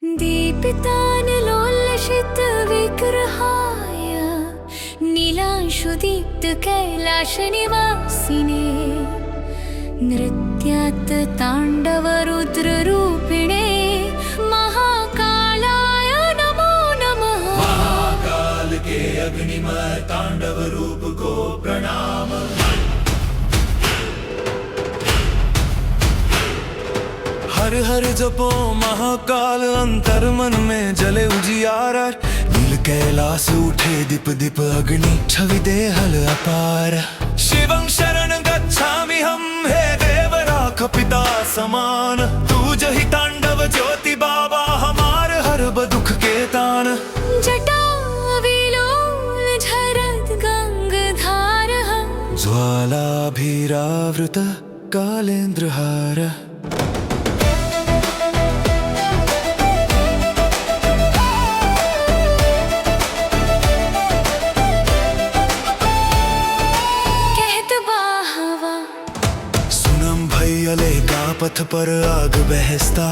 दीपितानलोलशितविग्रहाय नीलांशुदीप्तकैलासनिवासिने नृत्यात् ताण्डवरुद्ररूपिणे महाकालाय नमो नमः। महाकाल के अग्निमय तांडव रूप को प्रणाम। हर हर जपो महाकाल अंतर मन में जले उजियारा। नील कैलास उठे दीप दीप अग्नि छवि दे हल अपार। शिवं शरण गच्छामि हम हे देव राख पिता समान। तूज ही तांडव ज्योति बाबा हमार हर दुख के तान। जटा विलोल झरत गंगधार ज्वालाभिरावृत कालेन्द्रहार। का पथ पर आग बहसता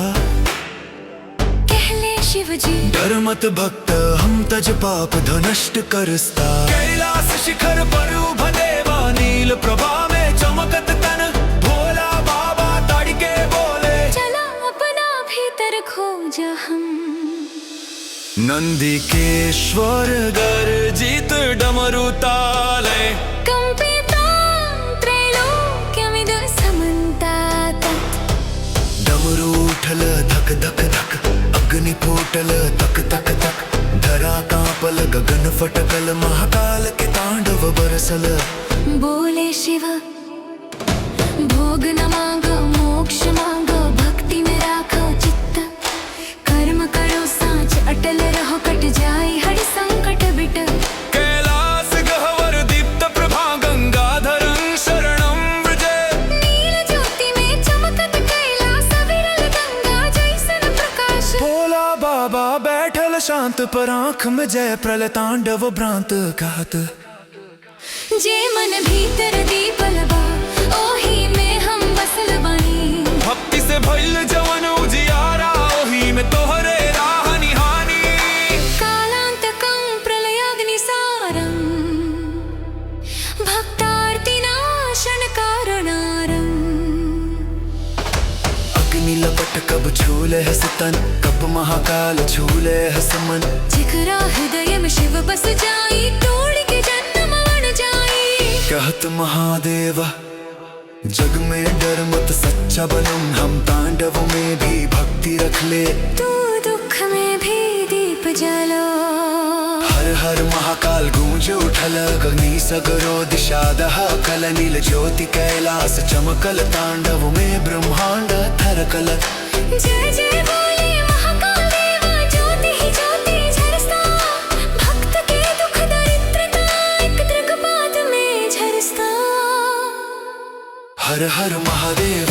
कहले शिवजी डर मत भक्त हम तज पाप धनष्ट करस्ता। कैलास शिखर पर उभा देवा नील प्रभा में चमकत तन। भोला बाबा ताड़के बोले चला अपना भीतर खोज हम। नंदिकेश्वर गर्जित डमरू ताले उठल धक धक धक अग्नि फूटल तक तक तक। धरा कांपल गगन फटकल महाकाल के तांडव बरसल। बोले शिव भोग न मांग मोक्ष मांग भक्ति में राखो चित्त। कर्म करो सांच अटल रहो कट जाए हर संकट बिट। कैलास गहवर दीप्त प्रभा गंगाधरं शरणं व्रजे। नील ज्योति में चमकत कैलास विरल गंगा जैसन प्रकाश। भोला बाबा बैठल शांत पर आंख में जय प्रलय तांडव भ्रांत कहत। जे मन भीतर दीपल बा ओही में हम बसल बानी। भक्ति से भइल जवन उजियारा ओही में तोहरे राह निहानी। कालांतकं प्रलयाग्निसारं भक्तार्तिनाशन कारणारम्। अग्नि लपट कब छूले है स्तन कब महाकाल छूले है समन। जिगरा हृदय में शिव बस जाई तोड़ के जन्म बन जाई। कहत महादेव जग में डर मत सच्चा बनूं हम। तांडव में भी भक्ति रख ले तू दुख में भी दीप जलो। हर हर महाकाल गूंज उठल अग्नि सगरो दिशा दहकल। नील ज्योति कैलास चमकल तांडव में ब्रह्मांड थरकल। जय जय बोले महाकाल देवा ज्योति ही ज्योति झरस्ता। भक्त के दुख दरिद्रता एक दृगपात में झरस्ता। हर हर महादेव।